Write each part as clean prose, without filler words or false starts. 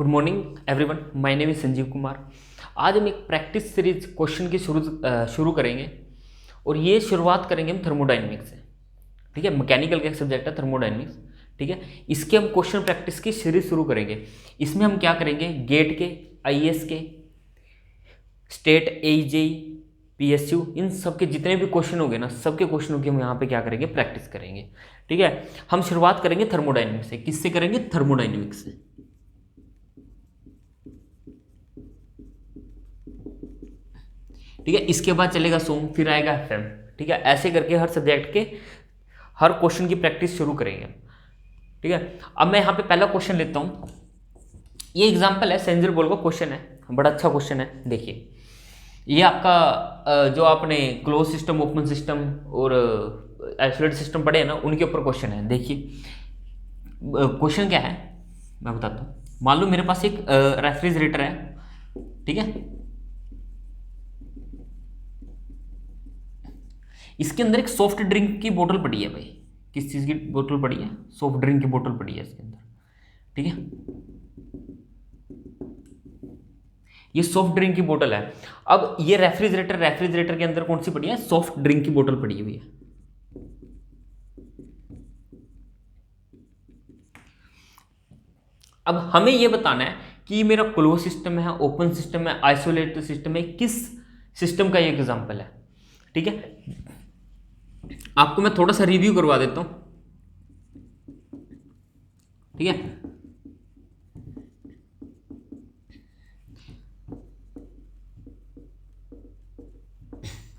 Good morning everyone, my name is Sanjeev Kumar. आज हम एक प्रैक्टिस सीरीज क्वेश्चन की शुरू करेंगे और ये शुरुआत करेंगे हम थर्मोडायनेमिक्स से। ठीक है, मैकेनिकल का एक सब्जेक्ट है थर्मोडायनेमिक्स। ठीक है, इसके हम क्वेश्चन प्रैक्टिस की सीरीज शुरू करेंगे। इसमें हम क्या करेंगे, गेट के, आईएएस के, स्टेट, एजेई, पीएसयू, इन सब के जितने भी क्वेश्चन होंगे ना, सबके क्वेश्चनों की हम यहाँ पे क्या करेंगे, प्रैक्टिस करेंगे। ठीक है, हम शुरुआत करेंगे थर्मोडायनेमिक्स से। किससे करेंगे? थर्मोडायनेमिक्स से। ठीक है, इसके बाद चलेगा सोम, फिर आएगा एफएम। ठीक है, ऐसे करके हर सब्जेक्ट के हर क्वेश्चन की प्रैक्टिस शुरू करेंगे। ठीक है, अब मैं यहाँ पे पहला क्वेश्चन लेता हूँ। ये एग्जांपल है, सेंजर बोल का क्वेश्चन है, बड़ा अच्छा क्वेश्चन है। देखिए, ये आपका जो आपने क्लोज सिस्टम, ओपन सिस्टम और आइसोलेटेड सिस्टम पढ़े हैं ना, उनके ऊपर क्वेश्चन है। देखिए क्वेश्चन क्या है मैं बताता हूँ। मान लो मेरे पास एक रेफ्रिजरेटर है। ठीक है, इसके अंदर एक सॉफ्ट ड्रिंक की बोतल पड़ी है। भाई, किस चीज़ की बोतल पड़ी है? सॉफ्ट ड्रिंक की बोतल पड़ी है इसके अंदर। ठीक है, ये सॉफ्ट ड्रिंक की बोतल है। अब ये रेफ्रिजरेटर के अंदर कौन सी पड़ी है? सॉफ्ट ड्रिंक की बोतल पड़ी हुई है। अब हमें यह बताना है कि मेरा क्लोज सिस्टम है, ओपन सिस्टम है, आइसोलेटेड सिस्टम है, किस सिस्टम का ये एग्जांपल है। ठीक है, आपको मैं थोड़ा सा रिव्यू करवा देता हूं। ठीक है,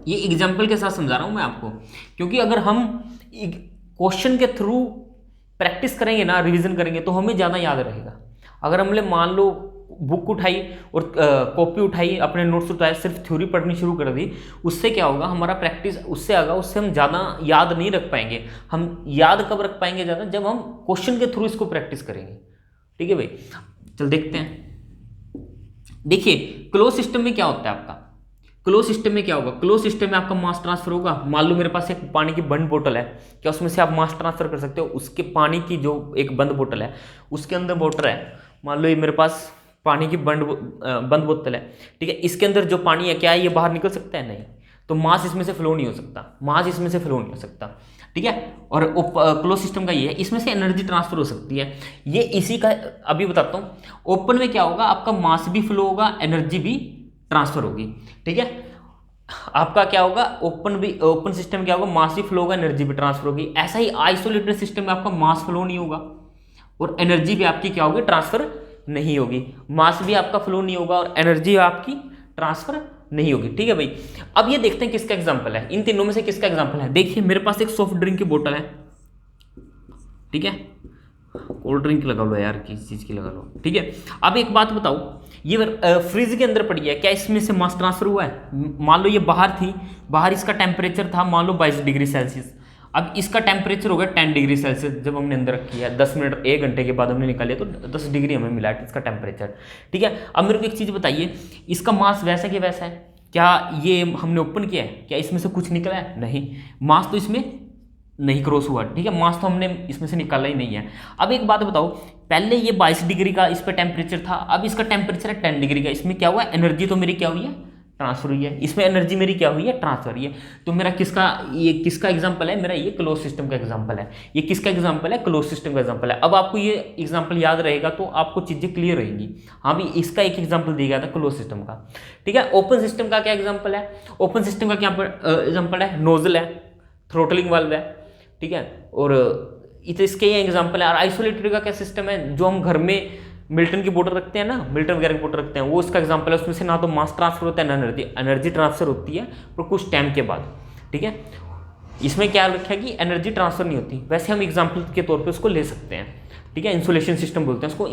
ये एग्जाम्पल के साथ समझा रहा हूं मैं आपको, क्योंकि अगर हम क्वेश्चन के थ्रू प्रैक्टिस करेंगे ना, रिवीजन करेंगे, तो हमें ज़्यादा याद रहेगा। अगर हमने मान लो बुक उठाई और कॉपी उठाई, अपने नोट्स उठाए, सिर्फ थ्योरी पढ़नी शुरू कर दी, उससे क्या होगा, हमारा प्रैक्टिस उससे आगा, उससे हम ज़्यादा याद नहीं रख पाएंगे। हम याद कब रख पाएंगे ज़्यादा? जब हम क्वेश्चन के थ्रू इसको प्रैक्टिस करेंगे। ठीक है भाई, चल देखते हैं। देखिए, क्लोज सिस्टम में क्या होता है आपका? क्लोज सिस्टम में क्या होगा? क्लोज सिस्टम में आपका मास ट्रांसफर होगा। मान लो मेरे पास एक पानी की बंद बोतल है, क्या उसमें से आप मास ट्रांसफर कर सकते हो? उसके पानी की जो एक बंद बोतल है, उसके अंदर वाटर है। मान लो ये मेरे पास पानी की बंद बोतल है। ठीक है, इसके अंदर जो पानी है, क्या है ये बाहर निकल सकता है? नहीं। तो मास इसमें से फ्लो नहीं हो सकता, मास इसमें से फ्लो नहीं हो सकता। ठीक है, और क्लोज सिस्टम का ये है, इसमें से एनर्जी ट्रांसफर हो सकती है। ये इसी का अभी बताता हूँ। ओपन में क्या होगा, आपका मास भी फ्लो होगा, एनर्जी भी ट्रांसफर होगी। ठीक है, आपका क्या होगा, ओपन सिस्टम क्या होगा, मास भी फ्लो होगा, एनर्जी भी ट्रांसफर होगी। ऐसा ही आइसोलेटेड सिस्टम में आपका मास फ्लो नहीं होगा और एनर्जी भी आपकी क्या होगी, ट्रांसफर नहीं होगी। मास भी आपका फ्लो नहीं होगा और एनर्जी आपकी ट्रांसफर नहीं होगी। ठीक है भाई, अब ये देखते हैं किसका एग्जांपल है, इन तीनों में से किसका एग्जांपल है। देखिए, मेरे पास एक सॉफ्ट ड्रिंक की बोतल है। ठीक है, कोल्ड ड्रिंक लगा लो यार, किस चीज़ की लगा लो। ठीक है, अब एक बात बताओ, ये फ्रिज के अंदर पड़ी है, क्या इसमें से मास ट्रांसफर हुआ है? मान लो ये बाहर थी, बाहर इसका टेम्परेचर था मान लो 22 डिग्री सेल्सियस। अब इसका टेम्परेचर हो गया 10 डिग्री सेल्सियस। जब हमने अंदर रखी है 10 मिनट 1 घंटे के बाद हमने निकाले तो 10 डिग्री हमें मिला है इसका टेम्परेचर। ठीक है, अब मेरे को एक चीज़ बताइए, इसका मास वैसा कि वैसा है? क्या ये हमने ओपन किया है, क्या इसमें से कुछ निकला है? नहीं, मास तो इसमें नहीं क्रॉस हुआ। ठीक है, मास तो हमने इसमें से निकाला ही नहीं है। अब एक बात बताओ, पहले ये 22 डिग्री का इस पर टेम्परेचर था, अब इसका टेम्परेचर है 10 डिग्री का। इसमें क्या हुआ, एनर्जी तो मेरी क्या हुई है, ट्रांसफर हुई है। इसमें एनर्जी मेरी क्या हुई है, ट्रांसफर हुई है। तो मेरा ये किसका एग्जांपल है? मेरा ये क्लोज सिस्टम का एग्जांपल है। ये किसका एग्जांपल है? क्लोज सिस्टम का एग्जांपल है। अब आपको ये एग्जांपल याद रहेगा तो आपको चीजें क्लियर रहेंगी। हाँ भी, इसका एक एग्जांपल दिया गया था क्लोज सिस्टम का। ठीक है, ओपन सिस्टम का क्या एग्जांपल है? ओपन सिस्टम का क्या एग्जांपल है? नोजल है, थ्रोटलिंग वाल्व है। ठीक है, और इसके ये एग्जांपल है। और आइसोलेटेड का क्या सिस्टम है? जो हम घर में मिल्टन की बोतल रखते हैं ना, मिल्टन वगैरह की बोतल रखते हैं, वो इसका एग्जांपल है। उसमें से ना तो मास ट्रांसफर होता है ना एनर्जी ट्रांसफर होती है पर कुछ टाइम के बाद। ठीक है, इसमें क्या रखा है कि एनर्जी ट्रांसफर नहीं होती। वैसे हम एग्जाम्पल के तौर पर उसको ले सकते हैं। ठीक है, इंसुलेशन सिस्टम बोलते हैं उसको,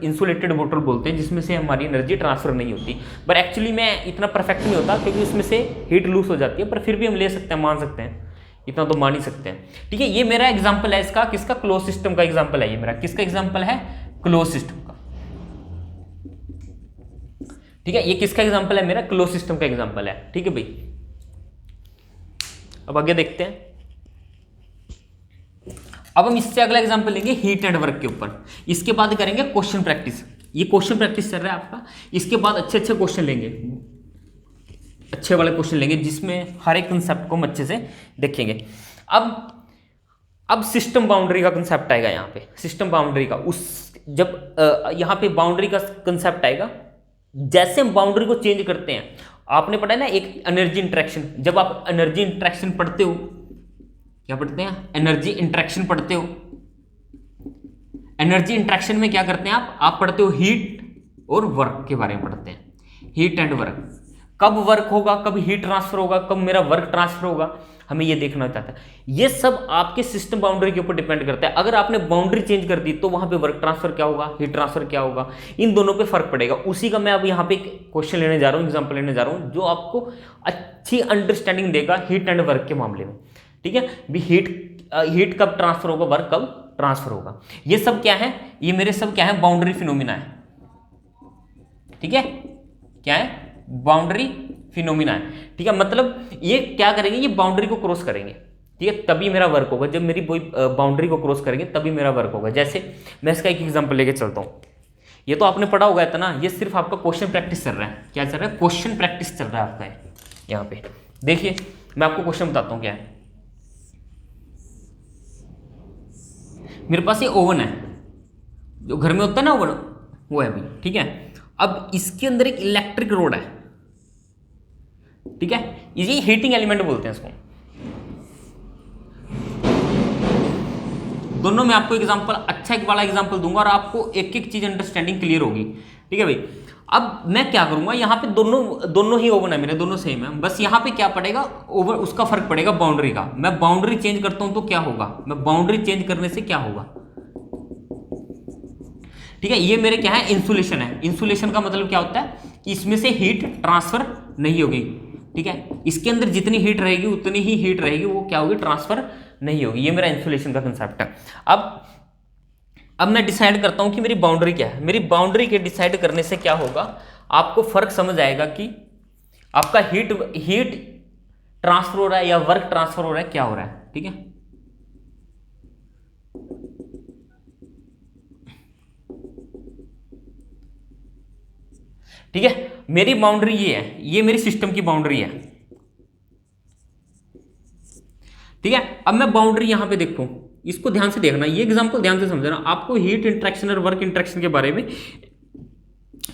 इंसुलेटेड बोतल बोलते हैं, जिसमें से हमारी एनर्जी ट्रांसफर नहीं होती। पर एक्चुअली में इतना परफेक्ट नहीं होता, क्योंकि उसमें से हीट लूज हो जाती है, पर फिर भी हम ले सकते हैं, मान सकते हैं, इतना तो मान ही सकते हैं। ठीक है, ये मेरा एग्जांपल है इसका, किसका? क्लोज सिस्टम का एग्जांपल है। ये मेरा किसका एग्जांपल है? क्लोज सिस्टम का। ठीक है, ये किसका एग्जांपल है? मेरा क्लोज सिस्टम का एग्जांपल है। ठीक है भाई, अब आगे देखते हैं। अब हम इससे अगला एग्जांपल लेंगे हीट एंड वर्क के ऊपर। इसके बाद करेंगे क्वेश्चन प्रैक्टिस। ये क्वेश्चन प्रैक्टिस चल रहा है आपका। इसके बाद अच्छे अच्छे क्वेश्चन लेंगे, अच्छे वाले क्वेश्चन लेंगे जिसमें हर एक कंसेप्ट को हम अच्छे से देखेंगे। अब सिस्टम बाउंड्री का कंसेप्ट आएगा यहाँ पे, सिस्टम बाउंड्री का जब यहाँ पे बाउंड्री का कंसेप्ट आएगा, जैसे हम बाउंड्री को चेंज करते हैं, आपने पढ़ा है ना एक एनर्जी इंटरेक्शन, जब आप एनर्जी इंटरेक्शन पढ़ते हो, क्या पढ़ते हैं, एनर्जी इंटरेक्शन पढ़ते हो। एनर्जी इंटरेक्शन में क्या करते हैं आप पढ़ते हो हीट और वर्क के बारे में पढ़ते हैं, हीट एंड वर्क, कब वर्क होगा, कब हीट ट्रांसफर होगा, कब मेरा वर्क ट्रांसफर होगा, हमें ये देखना चाहता है। ये सब आपके सिस्टम बाउंड्री के ऊपर डिपेंड करता है। अगर आपने बाउंड्री चेंज कर दी तो वहां पे वर्क ट्रांसफर क्या होगा, हीट ट्रांसफर क्या होगा, इन दोनों पे फर्क पड़ेगा। उसी का मैं अब यहाँ पे एक क्वेश्चन लेने जा रहा हूँ, एग्जाम्पल लेने जा रहा हूँ, जो आपको अच्छी अंडरस्टैंडिंग देगा हीट एंड वर्क के मामले में। ठीक है, भी हीट कब ट्रांसफर होगा, वर्क कब ट्रांसफर होगा। ये सब क्या है, ये मेरे सब क्या है, बाउंड्री फिनोमिना है। ठीक है, क्या है, बाउंड्री फिनोमिना है। ठीक है, मतलब ये क्या करेंगे, ये बाउंड्री को क्रॉस करेंगे। ठीक है, तभी मेरा वर्क होगा, जब मेरी बाउंड्री को क्रॉस करेंगे तभी मेरा वर्क होगा। जैसे मैं इसका एक एग्जांपल लेके चलता हूँ, ये तो आपने पढ़ा होगा इतना, ये सिर्फ आपका क्वेश्चन प्रैक्टिस चल रहा है। क्या चल रहा है, क्वेश्चन प्रैक्टिस चल रहा है आपका। यहाँ पे देखिए मैं आपको क्वेश्चन बताता हूँ क्या है। मेरे पास ये ओवन है, जो घर में होता है ना ओवन, वो है अभी। ठीक है, अब इसके अंदर एक इलेक्ट्रिक रोड है। ठीक है, ये हीटिंग एलिमेंट बोलते हैं इसको। दोनों में आपको एग्जांपल, अच्छा एक वाला एग्जांपल दूंगा और आपको एक एक चीज अंडरस्टैंडिंग क्लियर होगी। ठीक है भाई, अब मैं क्या करूंगा, यहाँ पे दोनों ही ओवन है मेरे, दोनों सेम है, बस यहाँ पे क्या पड़ेगा, ओवन उसका फर्क पड़ेगा बाउंड्री का। मैं बाउंड्री चेंज करता हूं तो क्या होगा, मैं बाउंड्री चेंज करने से क्या होगा। ठीक है, ये मेरे क्या है, इंसुलेशन है। इंसुलेशन का मतलब क्या होता है कि इसमें से हीट ट्रांसफर नहीं होगी। ठीक है, इसके अंदर जितनी हीट रहेगी उतनी ही हीट रहेगी, वो क्या होगी, ट्रांसफर नहीं होगी। ये मेरा इंसुलेशन का कंसेप्ट है। अब मैं डिसाइड करता हूं कि मेरी बाउंड्री क्या है। मेरी बाउंड्री के डिसाइड करने से क्या होगा, आपको फर्क समझ आएगा कि आपका हीट ट्रांसफर हो रहा है या वर्क ट्रांसफर हो रहा है, क्या हो रहा है। ठीक है, ठीक है, मेरी बाउंड्री ये है, ये मेरी सिस्टम की बाउंड्री है। ठीक है, अब मैं बाउंड्री यहां पे देखूं, इसको ध्यान से देखना, ये एग्जांपल ध्यान से समझना। आपको हीट इंटरेक्शन और वर्क इंटरेक्शन के बारे में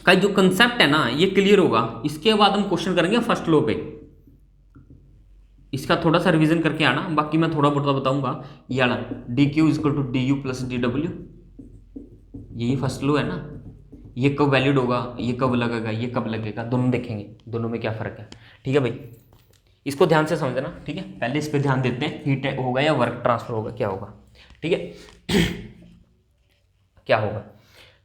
का जो कंसेप्ट है ना, ये क्लियर होगा। इसके बाद हम क्वेश्चन करेंगे फर्स्ट लॉ पे, इसका थोड़ा सा रिवीजन करके आना, बाकी मैं थोड़ा बहुत बताऊंगा। ये आना D Q is equal to D U plus D W, यही फर्स्ट लॉ है ना। ये कब वैलिड होगा, ये कब लगेगा, ये कब लगेगा, दोनों देखेंगे, दोनों में क्या फर्क है। ठीक है भाई, इसको ध्यान से समझना। ठीक है, पहले इस पे ध्यान देते हैं, हीट होगा या वर्क ट्रांसफर होगा, क्या होगा। ठीक है क्या होगा।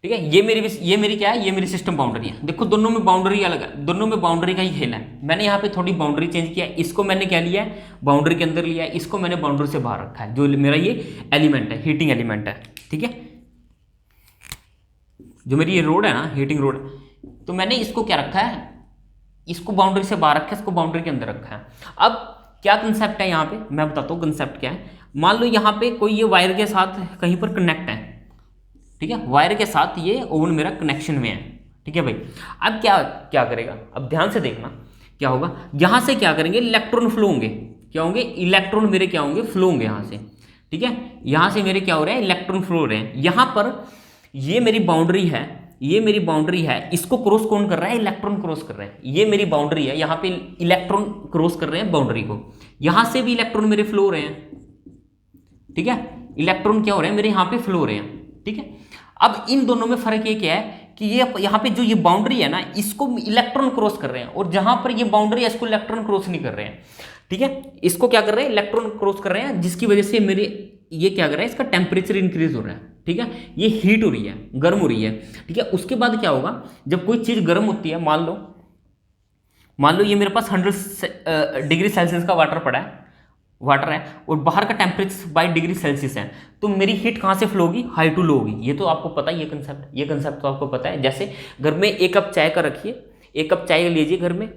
ठीक है, ये मेरी क्या है, ये मेरी सिस्टम बाउंड्री है। देखो दोनों में बाउंड्री अलग है, दोनों में बाउंड्री का ही खेल है। मैंने यहाँ पे थोड़ी बाउंड्री चेंज किया, इसको मैंने क्या लिया है, बाउंड्री के अंदर लिया है, इसको मैंने बाउंड्री से बाहर रखा है। जो मेरा ये एलिमेंट है, हीटिंग एलिमेंट है। ठीक है, जो मेरी ये रोड है ना, हीटिंग रोड, तो मैंने इसको क्या रखा है, इसको बाउंड्री से बाहर रखा है, इसको बाउंड्री के अंदर रखा है। अब क्या कंसेप्ट है यहाँ पे, मैं बताता हूँ कंसेप्ट क्या है। मान लो यहाँ पे कोई ये वायर के साथ कहीं पर कनेक्ट है। ठीक है, वायर के साथ ये ओवन मेरा कनेक्शन में है। ठीक है भाई, अब क्या करेगा, अब ध्यान से देखना क्या होगा। यहाँ से क्या करेंगे, इलेक्ट्रॉन फ्लो होंगे। क्या होंगे, इलेक्ट्रॉन मेरे क्या होंगे, फ्लो होंगे यहाँ से। ठीक है, यहाँ से मेरे क्या हो रहे हैं, इलेक्ट्रॉन फ्लो हो रहे हैं। यहाँ पर ये मेरी बाउंड्री है, ये मेरी बाउंड्री है, इसको क्रॉस कौन कर रहा है, इलेक्ट्रॉन क्रॉस कर रहे हैं। ये मेरी बाउंड्री है, यहाँ पे इलेक्ट्रॉन क्रॉस कर रहे हैं बाउंड्री को, यहाँ से भी इलेक्ट्रॉन मेरे फ्लो हो रहे हैं। ठीक है, इलेक्ट्रॉन क्या हो रहे हैं मेरे, यहाँ पे फ्लो हो रहे हैं। ठीक है, अब इन दोनों में फर्क ये क्या है कि ये यहाँ पे जो ये बाउंड्री है ना, इसको इलेक्ट्रॉन क्रॉस कर रहे हैं, और जहां पर ये बाउंड्री है इसको इलेक्ट्रॉन क्रॉस नहीं कर रहे हैं। ठीक है, इसको क्या कर रहे हैं, इलेक्ट्रॉन क्रॉस कर रहे हैं, जिसकी वजह से मेरे ये क्या कर रहा है, इसका टेम्परेचर इंक्रीज हो रहा है। ठीक है, ये हीट हो रही है, गर्म हो रही है। ठीक है, उसके बाद क्या होगा, जब कोई चीज गर्म होती है, मान लो ये मेरे पास 100 डिग्री सेल्सियस का वाटर है और बाहर का टेम्परेचर 22 डिग्री सेल्सियस है, तो मेरी हीट कहाँ से फ्लो होगी, हाई टू लो होगी। ये तो आपको पता है, ये कंसेप्ट तो आपको पता है। जैसे घर में एक कप चाय का रखिए, एक कप चाय लीजिए, घर में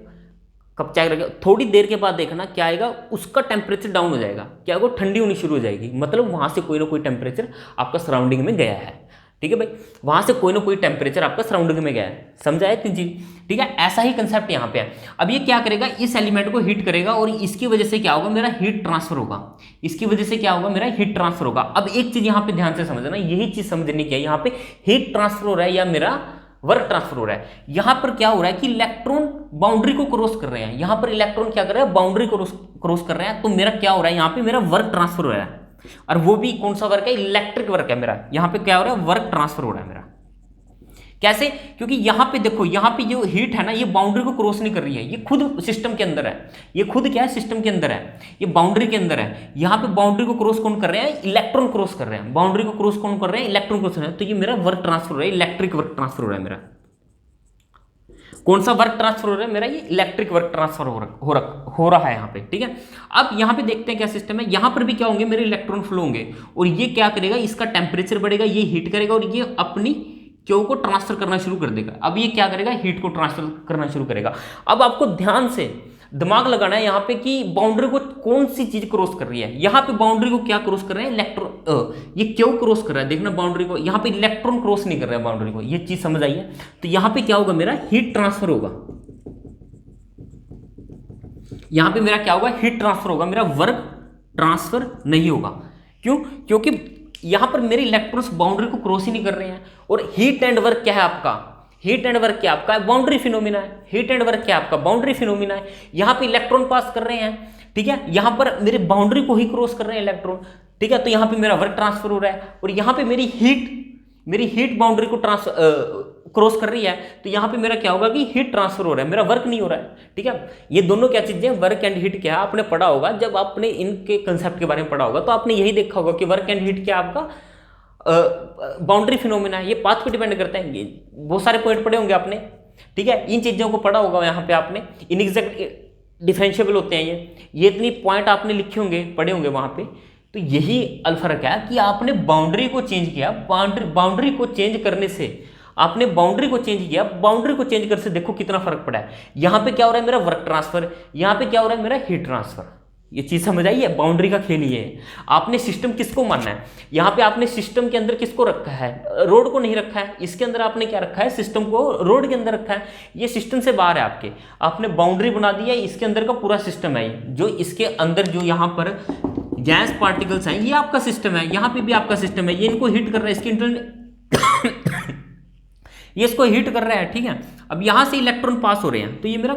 कप चाय रखिए, थोड़ी देर के बाद देखना क्या आएगा, उसका टेम्परेचर डाउन हो जाएगा। क्या होगा, ठंडी होनी शुरू हो जाएगी, मतलब वहाँ से कोई ना कोई टेम्परेचर आपका सराउंडिंग में गया है। ठीक है भाई, वहां से कोई ना कोई टेम्परेचर आपका सराउंडिंग में गया है, समझा है इतनी चीज, ठीक है। ऐसा ही कंसेप्ट यहाँ पे है। अब ये क्या करेगा, इस एलिमेंट को हीट करेगा और इसकी वजह से क्या होगा, मेरा हीट ट्रांसफर होगा, इसकी वजह से क्या होगा, मेरा हीट ट्रांसफर होगा। अब एक चीज यहाँ पे ध्यान से समझना, यही चीज समझने की है, यहाँ पे हीट ट्रांसफर हो रहा है या मेरा वर्क ट्रांसफर हो रहा है। यहां पर क्या हो रहा है कि इलेक्ट्रॉन बाउंड्री को क्रॉस कर रहे हैं, यहां पर इलेक्ट्रॉन क्या कर रहे हैं, बाउंड्री को क्रॉस कर रहे हैं, तो मेरा क्या हो रहा है, यहां पे मेरा वर्क ट्रांसफर हो रहा है, और वो भी कौन सा वर्क है, इलेक्ट्रिक वर्क है मेरा। यहां पे क्या हो रहा है, वर्क ट्रांसफर हो रहा है मेरा। कैसे, क्योंकि यहां पे देखो, यहां पे जो हीट है ना, ये बाउंड्री को क्रॉस नहीं कर रही है, ये खुद सिस्टम के अंदर है, ये खुद क्या है, सिस्टम के अंदर है, ये बाउंड्री के अंदर है। यहां पे बाउंड्री को क्रॉस कौन कर रहे हैं, इलेक्ट्रॉन क्रॉस कर रहे हैं, बाउंड्री को क्रॉस कौन कर रहे हैं, इलेक्ट्रॉन क्रॉस कर रहे हैं। तो ये मेरा वर्क ट्रांसफर हो रहा है, इलेक्ट्रिक वर्क ट्रांसफर हो रहा है मेरा। कौन सा वर्क ट्रांसफर हो रहा है मेरा, ये इलेक्ट्रिक वर्क ट्रांसफर हो रहा है यहाँ पे, ठीक है। अब यहाँ पे देखते हैं क्या सिस्टम है, यहाँ पर भी क्या होंगे, मेरे इलेक्ट्रॉन फ्लो होंगे, और ये क्या करेगा, इसका टेम्परेचर बढ़ेगा, ये हीट करेगा, और ये अपनी क्यू को ट्रांसफर करना शुरू कर देगा। अब ये क्या करेगा, हीट को ट्रांसफर करना शुरू करेगा। अब आपको ध्यान से दिमाग लगाना है यहाँ पे कि बाउंड्री को कौन सी चीज क्रॉस कर रही है। यहाँ पे बाउंड्री को क्या क्रॉस कर रहे हैं, इलेक्ट्रॉन, ये क्यों क्रॉस कर रहा है, देखना बाउंड्री को, यहाँ पे इलेक्ट्रॉन क्रॉस नहीं कर रहा है बाउंड्री को, ये चीज समझ आई है। तो यहाँ पे क्या होगा, मेरा हीट ट्रांसफर होगा, यहाँ पे मेरा क्या होगा, हीट ट्रांसफर होगा, मेरा वर्क ट्रांसफर नहीं होगा। क्यों, क्योंकि यहां पर मेरे इलेक्ट्रॉन्स बाउंड्री को क्रॉस ही नहीं कर रहे हैं। और हीट एंड वर्क क्या है आपका, हीट एंड वर्क क्या आपका, बाउंड्री फिनोमिना है। हीट एंड वर्क क्या आपका, बाउंड्री फिनोमिना है। यहां पे इलेक्ट्रॉन पास कर रहे हैं, ठीक है, यहां पर मेरे बाउंड्री को ही क्रॉस कर रहे हैं इलेक्ट्रॉन, ठीक है। तो यहां पे मेरा वर्क ट्रांसफर हो रहा है, और यहां पे मेरी हीट बाउंड्री को क्रॉस कर रही है, तो यहां पे मेरा क्या होगा कि हीट ट्रांसफर हो रहा है, मेरा वर्क नहीं हो रहा है, ठीक है। ये दोनों क्या चीजें, वर्क एंड हीट क्या है, आपने पढ़ा होगा, जब आपने इनके कंसेप्ट के बारे में पढ़ा होगा तो आपने यही देखा होगा कि वर्क एंड हीट क्या आपका बाउंड्री फिनोमिना है। ये पाथ पे डिपेंड करता है, ये बहुत सारे पॉइंट पढ़े होंगे आपने, ठीक है, इन चीजों को पढ़ा होगा यहाँ पे आपने। इनएग्जैक्ट डिफरेंशिएबल होते हैं ये इतनी पॉइंट आपने लिखे होंगे, पढ़े होंगे वहां पे। तो यही अलफर्क है कि आपने बाउंड्री को चेंज किया, बाउंड्री को चेंज करने से आपने बाउंड्री को चेंज किया, बाउंड्री को चेंज करने से देखो कितना फर्क पड़ा है। यहां पे क्या हो रहा है, मेरा वर्क ट्रांसफर, यहां पे क्या हो रहा है, मेरा हीट ट्रांसफर। ये चीज समझ आई है, बाउंड्री का खेल ये है। आपने सिस्टम किसको मानना है, यहां पे आपने सिस्टम के अंदर किसको रखा है, रोड को नहीं रखा है, इसके अंदर आपने क्या रखा है, सिस्टम को रोड के अंदर रखा है। ये सिस्टम से बाहर है आपके, आपने बाउंड्री बना दी है, इसके अंदर का पूरा सिस्टम है, जो इसके अंदर जो यहाँ पर गैस पार्टिकल्स हैं, ये आपका सिस्टम है, यहाँ पे भी आपका सिस्टम है, ये इनको हीट कर रहा है, इसके इंटरनल ये इसको हीट कर रहा है, ठीक है। अब यहां से इलेक्ट्रॉन पास हो रहे हैं, तो ये मेरा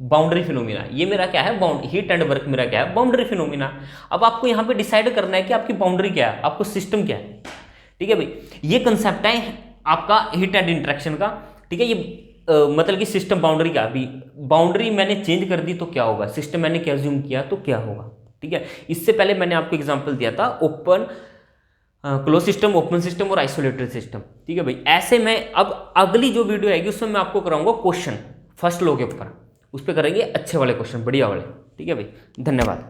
बाउंड्री फिनोमिना, ये मेरा क्या है, हीट एंड वर्क मेरा क्या है, बाउंड्री फिनोमिना। अब आपको यहां पे डिसाइड करना है कि आपकी बाउंड्री क्या है, आपको सिस्टम क्या है, ठीक है भाई। ये कंसेप्ट है आपका हीट एंड इंटरेक्शन का, ठीक है। ये मतलब कि सिस्टम बाउंड्री का, अभी बाउंड्री मैंने चेंज कर दी तो क्या होगा, सिस्टम मैंने क्या ज्यूम किया तो क्या होगा, ठीक है। इससे पहले मैंने आपको एग्जाम्पल दिया था open close system, open system और आइसोलेटेड सिस्टम, ठीक है भाई। ऐसे मैं अब अगली जो वीडियो आएगी उसमें मैं आपको कराऊंगा क्वेश्चन फर्स्ट लॉ के ऊपर, उस पर करेंगे अच्छे वाले क्वेश्चन, बढ़िया वाले, ठीक है भाई। धन्यवाद।